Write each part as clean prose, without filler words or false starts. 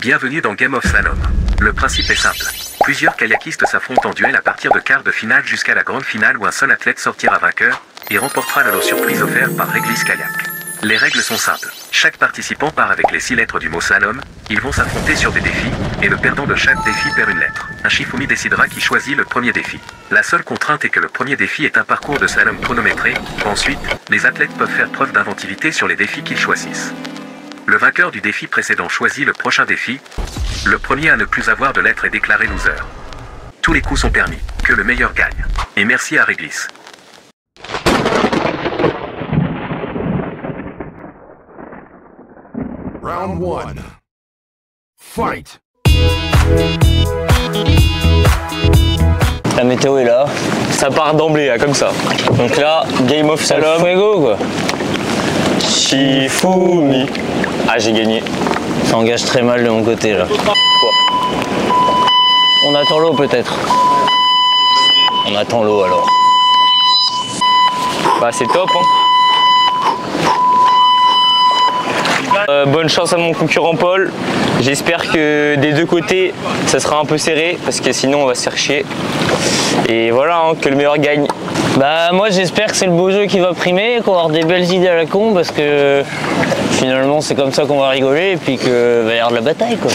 Bienvenue dans Game of Slalom. Le principe est simple. Plusieurs kayakistes s'affrontent en duel à partir de quart de finale jusqu'à la grande finale où un seul athlète sortira vainqueur et remportera le lot surprise offert par Réglisse Kayak. Les règles sont simples. Chaque participant part avec les 6 lettres du mot slalom, ils vont s'affronter sur des défis, et le perdant de chaque défi perd une lettre. Un Shifumi décidera qui choisit le premier défi. La seule contrainte est que le premier défi est un parcours de slalom chronométré, ensuite, les athlètes peuvent faire preuve d'inventivité sur les défis qu'ils choisissent. Le vainqueur du défi précédent choisit le prochain défi. Le premier à ne plus avoir de lettres est déclaré loser. Tous les coups sont permis, que le meilleur gagne. Et merci à Réglisse. Round 1. Fight. La météo est là. Ça part d'emblée, là, comme ça. Donc là, Game of Slalom. Fuego quoi. Shifumi. Ah, j'ai gagné. Ça engage très mal de mon côté là. On attend l'eau peut-être. On attend l'eau alors. Bah c'est top hein. Bonne chance à mon concurrent Paul. J'espère que des deux côtés ça sera un peu serré parce que sinon on va se faire chier. Et voilà hein, que le meilleur gagne. Bah moi j'espère que c'est le beau jeu qui va primer, qu'on va avoir des belles idées à la con parce que finalement c'est comme ça qu'on va rigoler et puis qu'il va y avoir de la bataille quoi.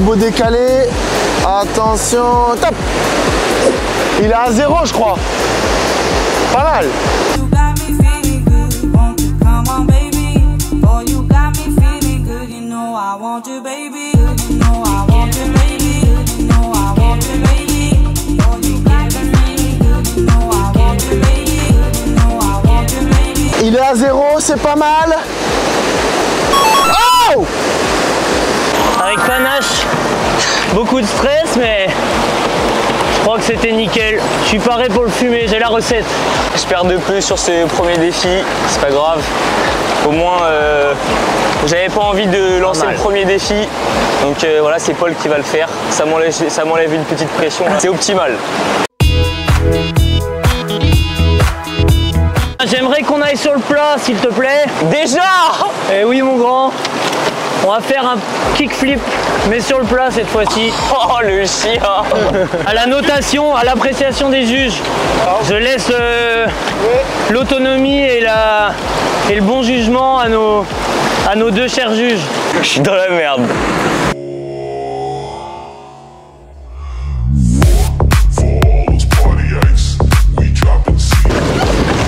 Beau décalé, attention, top. Il est à 0 je crois. Pas mal. Il est à 0, c'est pas mal. Oh! Avec panache, beaucoup de stress mais je crois que c'était nickel. Je suis paré pour le fumer, j'ai la recette. Je perds de peu sur ce premier défi, c'est pas grave. Au moins, j'avais pas envie de lancer le premier défi. Donc voilà, c'est Paul qui va le faire. Ça m'enlève une petite pression. C'est optimal. J'aimerais qu'on aille sur le plat, s'il te plaît. Déjà? Eh oui, mon grand. On va faire un kickflip, mais sur le plat cette fois-ci. Oh, le chien. À la notation, à l'appréciation des juges. Je laisse l'autonomie et le bon jugement à nos deux chers juges. Je suis dans la merde.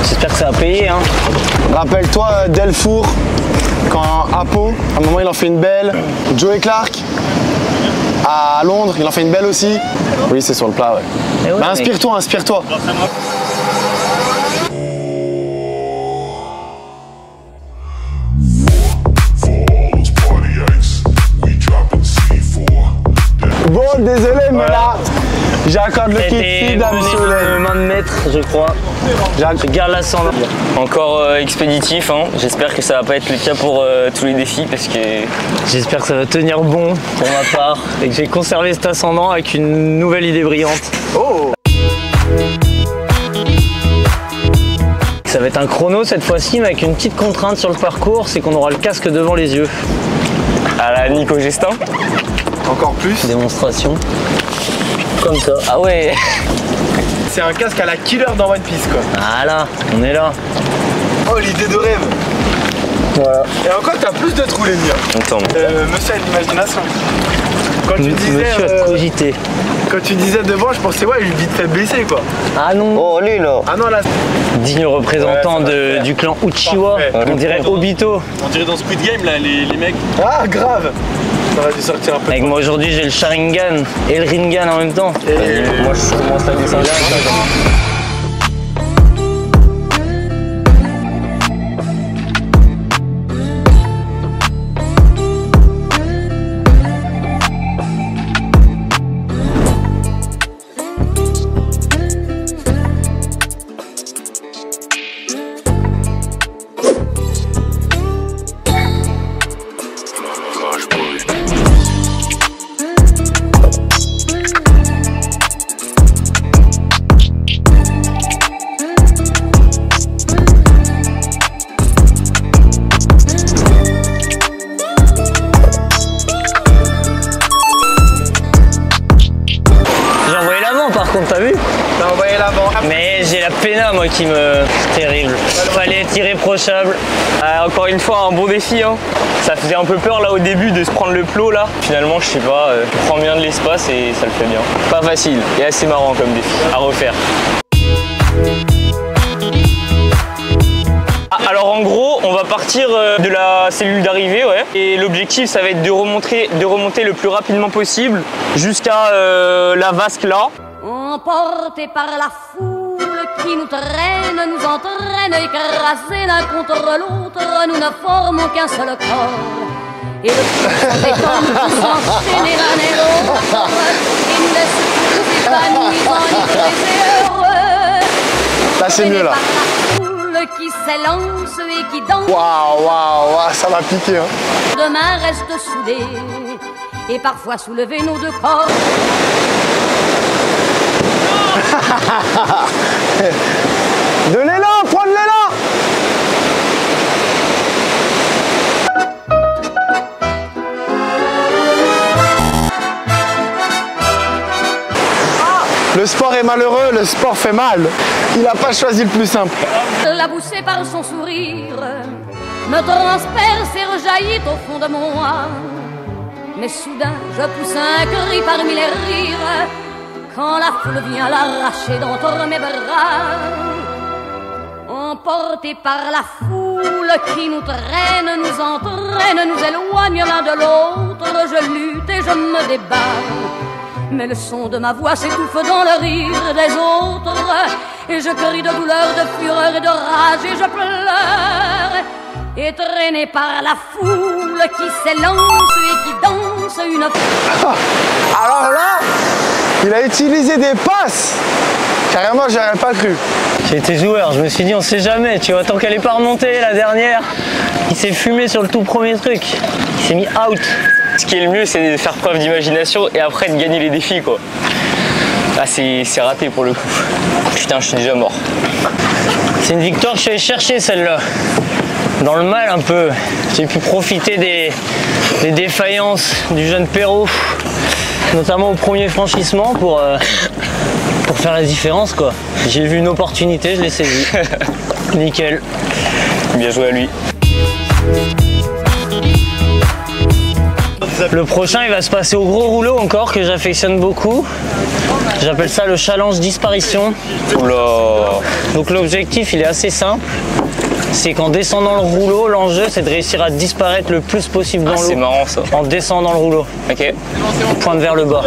J'espère que ça va payer. Hein. Rappelle-toi Delfour, quand à Pau, à un moment il en fait une belle. Joey Clark, à Londres, il en fait une belle aussi. Oui, c'est sur le plat, ouais. Ouais, bah, inspire-toi, inspire-toi. Bon, désolé, mais là, j'accorde le kick à monsieur main de maître, je crois. Je garde l'ascendant. Encore expéditif, hein. J'espère que ça va pas être le cas pour tous les défis parce que... J'espère que ça va tenir bon pour ma part et que j'ai conservé cet ascendant avec une nouvelle idée brillante. Oh! Ça va être un chrono cette fois-ci, mais avec une petite contrainte sur le parcours, c'est qu'on aura le casque devant les yeux. À la Nico Gestin. Encore plus. Démonstration. Comme ça. Ah ouais. C'est un casque à la killer dans One Piece quoi. Voilà, on est là. Oh l'idée de rêve. Voilà. Et encore t'as plus de trous les miens. Attends. Monsieur a de l'imagination. Quand tu disais. Monsieur a cogité. Quand tu disais devant, je pensais ouais, il vite fait baisser quoi. Ah non. Oh lui là. Ah non là. Digne représentant du clan Uchiwa. On dirait Obito. On dirait dans Squid Game là, les mecs. Ah grave. Ça aurait dû sortir un peu. Avec moi aujourd'hui j'ai le Sharingan et le Rinnegan en même temps. Et moi je commence à descendre. pénat moi qui me... Terrible. Fallait être irréprochable. Encore une fois, un bon défi. Hein. Ça faisait un peu peur là au début de se prendre le plot là. Finalement, je sais pas, tu prends bien de l'espace et ça le fait bien. Pas facile et assez marrant comme défi à refaire. Alors en gros, on va partir de la cellule d'arrivée, ouais. Et l'objectif, ça va être de remonter le plus rapidement possible jusqu'à la vasque là. Emportés par la foule qui nous traîne, nous entraîne, écrasés l'un contre l'autre, nous ne formons qu'un seul corps. Et le sang des corps nous s'enchaîner l'un et l'autre, et nous laisse tous épanouis, enivrés et heureux. Là, c'est mieux, là. Qui s'élance et qui danse. Waouh, ça m'a piqué. Hein. Demain reste soudés et parfois soulever nos deux corps. De l'élan, prends de l'élan. Le sport est malheureux, le sport fait mal. Il n'a pas choisi le plus simple. La poussée par son sourire me transperce et rejaillit au fond de mon âme. Mais soudain, je pousse un cri parmi les rires quand la foule vient l'arracher d'entre mes bras. Emportés par la foule qui nous traîne, nous entraîne, nous éloigne l'un de l'autre, je lutte et je me débat. Mais le son de ma voix s'étouffe dans le rire des autres. Et je crie de douleur, de fureur et de rage et je pleure. Et traîné par la foule qui s'élance et qui danse une... Alors là, il a utilisé des passes. Carrément, j'aurais pas cru. J'ai été joueur, je me suis dit on sait jamais, tu vois, tant qu'elle est pas remontée la dernière, il s'est fumé sur le tout premier truc. Il s'est mis out. Ce qui est le mieux, c'est de faire preuve d'imagination et après de gagner les défis, quoi. Là, c'est raté pour le coup. Putain, je suis déjà mort. C'est une victoire que je suis allé chercher, celle-là. Dans le mal, un peu. J'ai pu profiter des défaillances du jeune Perrault, notamment au premier franchissement, pour faire la différence, quoi. J'ai vu une opportunité, je l'ai saisie. Nickel. Bien joué à lui. Le prochain, il va se passer au gros rouleau encore, que j'affectionne beaucoup. J'appelle ça le challenge disparition. Oula. Donc l'objectif, il est assez simple. C'est qu'en descendant le rouleau, l'enjeu, c'est de réussir à disparaître le plus possible dans l'eau. C'est marrant ça. En descendant le rouleau. Ok. Pointe vers le bas.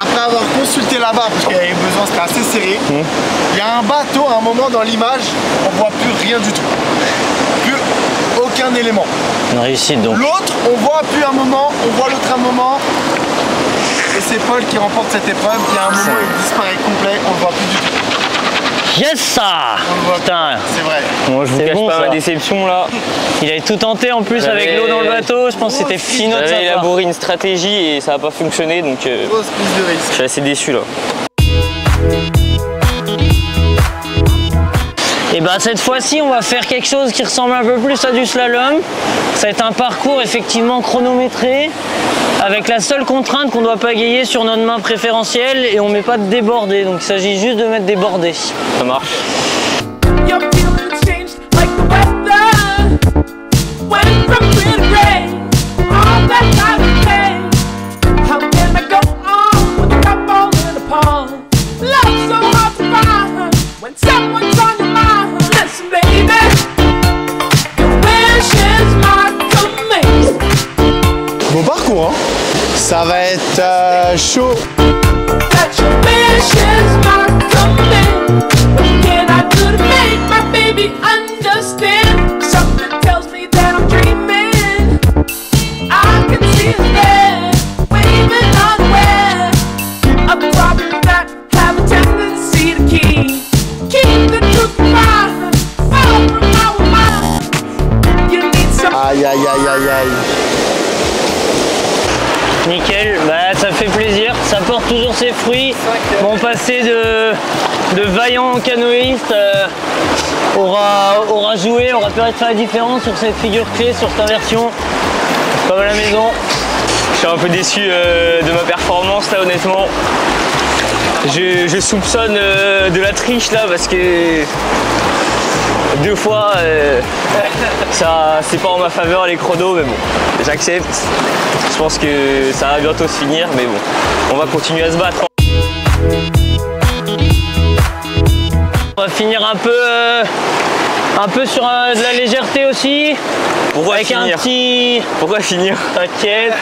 Après avoir consulté là-bas, parce qu'il y avait besoin, c'était assez serré, il y a un bateau à un moment dans l'image, on voit plus rien du tout. Plus aucun élément. Une réussite donc. L'autre, on voit plus un moment, on voit l'autre un moment. Et c'est Paul qui remporte cette épreuve, qui à un moment il disparaît complet, on le voit plus du tout. Yes ça. Putain. C'est vrai. Moi je vous cache pas ma déception là. Il avait tout tenté en plus avec l'eau dans le bateau, je pense que c'était finot de sa part. J'avais élaboré une stratégie et ça n'a pas fonctionné donc Grosse prise de risque. je suis assez déçu là. Et bah cette fois-ci on va faire quelque chose qui ressemble un peu plus à du slalom. Ça va être un parcours effectivement chronométré, avec la seule contrainte qu'on doit pas pagayer sur notre main préférentielle et on met pas de débordé, donc il s'agit juste de mettre des bordées. Ça marche. Beau parcours, hein. Ça va être chaud. Aïe, aïe, aïe, aïe, aïe. Nickel, bah, ça fait plaisir, ça porte toujours ses fruits. Mon passé de vaillant canoïste aura joué, aura permis de faire la différence sur cette figure clé, sur cette inversion. Pas mal à la maison. Je suis un peu déçu de ma performance là, honnêtement. Je soupçonne de la triche là parce que 2 fois ça c'est pas en ma faveur les chronos, mais bon, j'accepte. Je pense que ça va bientôt se finir, mais bon, on va continuer à se battre. On va finir un peu sur de la légèreté aussi. Pourquoi avec finir? Pourquoi finir? T'inquiète.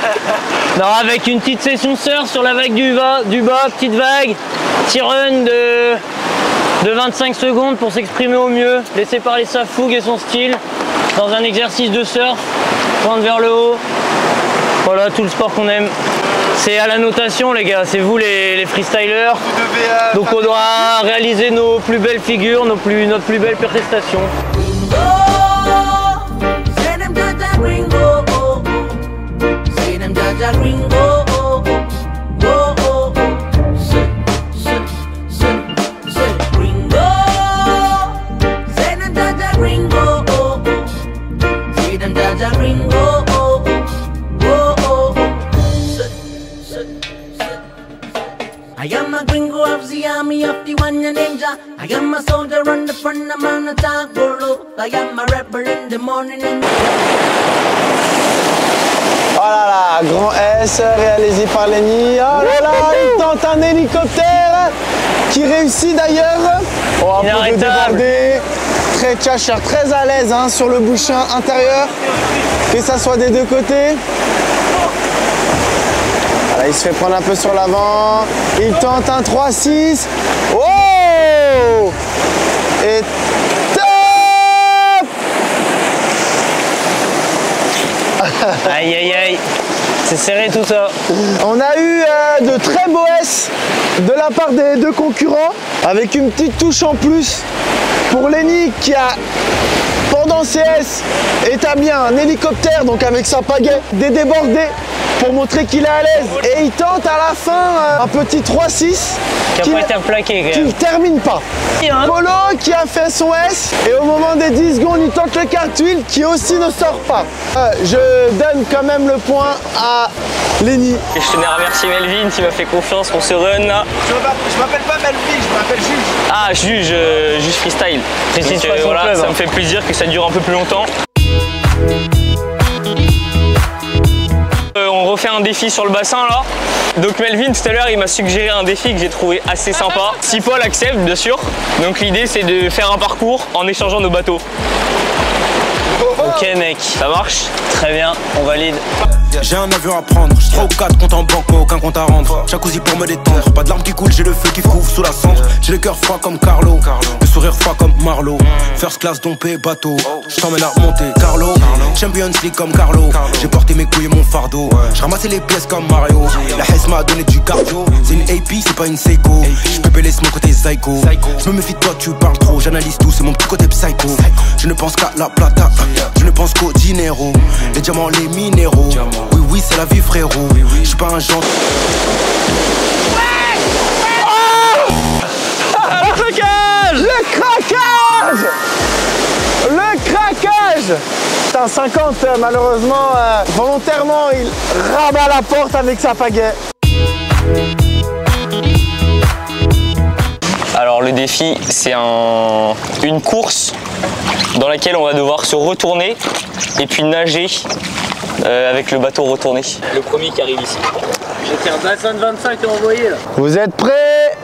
Non, avec une petite session surf sur la vague du bas, petite vague, petit run de 25 secondes pour s'exprimer au mieux, laisser parler sa fougue et son style dans un exercice de surf, pointe vers le haut. Voilà, tout le sport qu'on aime. C'est à la notation les gars, c'est vous les freestylers. Donc on doit réaliser nos plus belles figures, notre plus belle prestation. I am a gringo of the army of the one ninja. I am a soldier on the front, I'm on the top border. I am a rebel in the morning and... Oh là là, grand S réalisé par Lenny. Oh là là, il tente un hélicoptère qui réussit d'ailleurs. Oh, un peu de débordé. Très cacheur, très à l'aise hein, sur le bouchin intérieur. Que ça soit des deux côtés. Voilà, il se fait prendre un peu sur l'avant. Il tente un 3-6. Oh! Et top! Aïe aïe aïe, c'est serré tout ça. On a eu de très beaux S de la part des deux concurrents, avec une petite touche en plus pour Lenny qui a, pendant ses S, établi un hélicoptère, donc avec sa pagaie, des débordés pour montrer qu'il est à l'aise. Et il tente à la fin un petit 3-6 qui n'a pas été replaqué quand qui même. ne termine pas. Polo qui a fait son S et au moment des 10 secondes il tente le cartwheel qui aussi ne sort pas. Je donne quand même le point à Lenny. Et je tenais à remercier Melvin qui m'a fait confiance pour ce run là. Je m'appelle pas Melvin, je m'appelle Juge. Ah, Juge freestyle. Précise Donc, pas son voilà, club, ça hein. me fait plaisir que ça dure un peu plus longtemps. On refait un défi sur le bassin là. Donc Melvin tout à l'heure il m'a suggéré un défi que j'ai trouvé assez sympa. Si Paul accepte bien sûr. Donc l'idée c'est de faire un parcours en échangeant nos bateaux. Ok mec, Ça marche? très bien, on valide. J'ai un avion à prendre, j'ai 3 ou 4 comptes en banque, mais aucun compte à rendre. Jacuzzi pour me détendre, pas de larmes qui coulent, j'ai le feu qui couvre sous la cendre. J'ai le cœur froid comme Carlo, le sourire froid comme Marlo. First class dompé, bateau, je t'emmène à remonter, Carlo. Champions League comme Carlo, j'ai porté mes couilles et mon fardeau. J'ai ramassé les pièces comme Mario, la Hesse m'a donné du cardio. C'est une AP, c'est pas une Seiko, je peux laisser mon côté psycho. Je me méfie de toi, tu parles trop, j'analyse tout, c'est mon petit côté psycho. Je ne pense qu'à la plata, je ne pense qu'au dinero. Les diamants, les minéraux, oui oui c'est la vie frérot, je suis pas un genre. Le craquage! Le craquage! Putain, 50 malheureusement, volontairement il rabat la porte avec sa pagaie. Alors le défi c'est une course dans laquelle on va devoir se retourner et puis nager avec le bateau retourné. Le premier qui arrive ici. J'ai un bassin de 25 à envoyer là. Vous êtes prêts?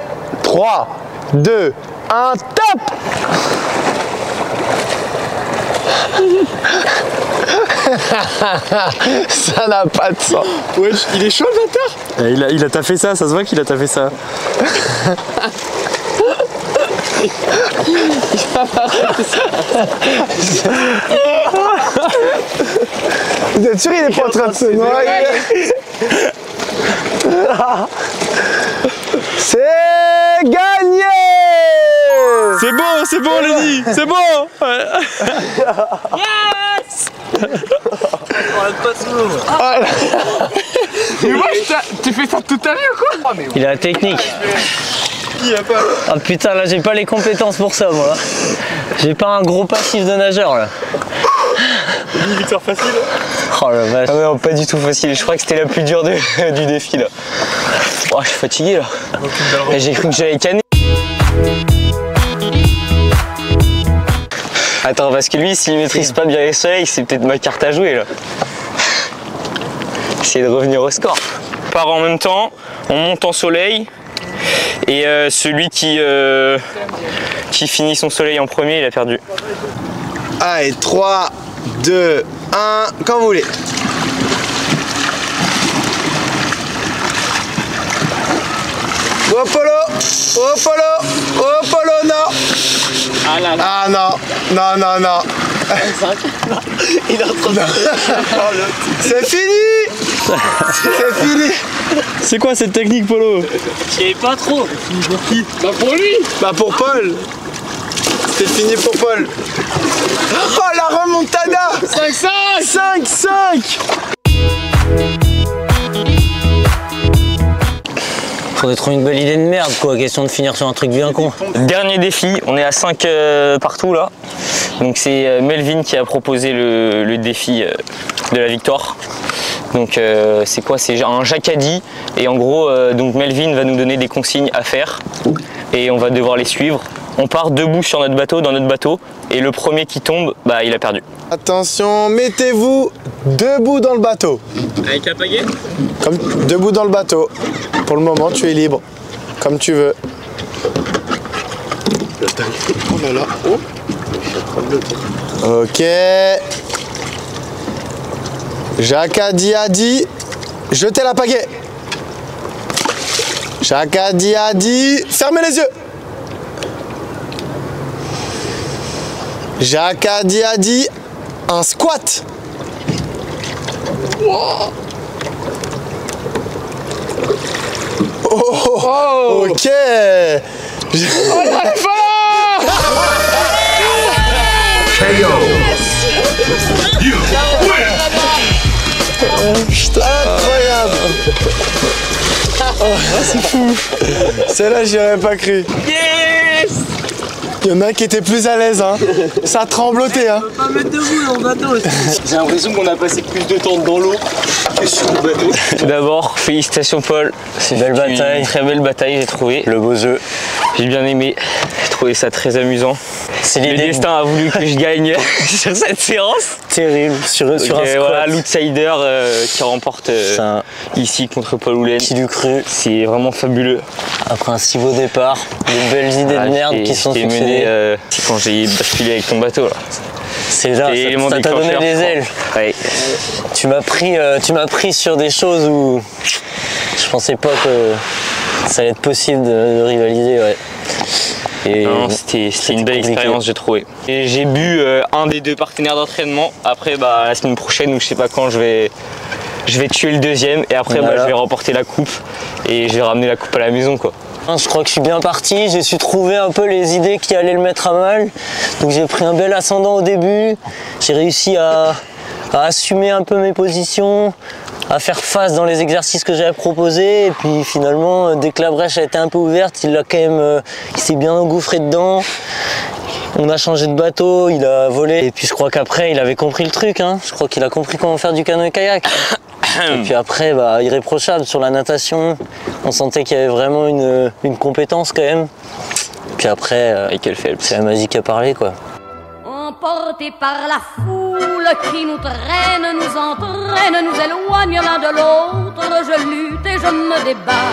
3, 2, 1, top! Ça n'a pas de sens. Wesh, il est chaud le bâtard. Il a taffé ça se voit qu'il a taffé ça. Vous êtes sûr il est pas en train de se noyer? C'est gagné! C'est bon Lenny, c'est bon. Yes! Mais moi, tu fais ça toute ta vie ou quoi? Il a la technique. Ah putain, là j'ai pas les compétences pour ça moi. J'ai pas un gros passif de nageur là. Victor facile. Oh la vache. Ah non, pas du tout facile. Je crois que c'était la plus dure du défi là. Oh, je suis fatigué là. Et j'ai cru que j'allais canner. Attends, parce que lui, s'il maîtrise pas bien les soleils, c'est peut-être ma carte à jouer là. Essayer de revenir au score. On part en même temps, on monte en soleil. Et celui qui finit son soleil en premier, il a perdu. Allez, 3, 2, 1, quand vous voulez. Au polo, non. Ah là là. Ah non. Il est en train de... C'est fini. C'est fini. C'est quoi cette technique, Polo? Je savais pas trop. Pour qui? Bah pour lui. Bah pour Paul. C'est fini pour Paul. Oh la remontada. 5-5. 5-5. Faudrait trouver une belle idée de merde quoi, question de finir sur un truc bien con. Dernier défi, on est à 5 partout là. Donc c'est Melvin qui a proposé le défi de la victoire. Donc c'est quoi? C'est un jacadi et en gros donc Melvin va nous donner des consignes à faire et on va devoir les suivre. On part debout sur notre bateau, dans notre bateau, et le premier qui tombe, bah il a perdu. Attention, mettez-vous debout dans le bateau. Avec la pagaie? Comme debout dans le bateau. Pour le moment, tu es libre, comme tu veux. Oh là là. Oh. Ok. Jacadi a dit, jetez la pagaie. Jacadi a dit, fermez les yeux. Jacadi a dit, un squat. Wow. Oh, ok. Oh, Incroyable. Oh, c'est fou. Celle-là, j'y aurais pas cru. Yes. Il y en a un qui était plus à l'aise, hein. Ça tremblotait, hein. On peut pas mettre debout dans le bateau. J'ai l'impression qu'on a passé plus de temps dans l'eau que sur le bateau. Tout d'abord, félicitations Paul. C'est belle bataille. Une très belle bataille, j'ai trouvé. Le beau jeu. J'ai bien aimé. J'ai trouvé ça très amusant. C'est Le l'idée. destin a voulu que je gagne sur cette séance. Terrible. Sur un squat. Voilà, l'outsider qui remporte ici contre Paul Houlen. Qui l'eût cru. C'est vraiment fabuleux. Après un si beau départ, de belles idées de merde qui sont succédées. C'est quand j'ai basculé avec ton bateau là. C'est là, ça t'a donné des ailes. Ouais. Tu m'as pris sur des choses où je pensais pas que ça allait être possible de rivaliser. Ouais. Et c'était une belle expérience, j'ai trouvé. Et j'ai bu un des deux partenaires d'entraînement. Après, bah, la semaine prochaine ou je sais pas quand, je vais tuer le deuxième et après bah, je vais remporter la coupe et je vais ramener la coupe à la maison quoi. Je crois que je suis bien parti, j'ai su trouver un peu les idées qui allaient le mettre à mal. Donc j'ai pris un bel ascendant au début, j'ai réussi à assumer un peu mes positions, à faire face dans les exercices que j'avais proposés. Et puis finalement, dès que la brèche a été un peu ouverte, il s'est bien engouffré dedans. On a changé de bateau, il a volé. Et puis je crois qu'après, il avait compris le truc. Hein. Je crois qu'il a compris comment faire du canoë-kayak. Et puis après, bah, irréprochable sur la natation. On sentait qu'il y avait vraiment une compétence quand même. Puis après, c'est la magie qui a parlé quoi. Emportés par la foule qui nous traîne, nous entraîne, nous éloigne l'un de l'autre, je lutte et je me débat.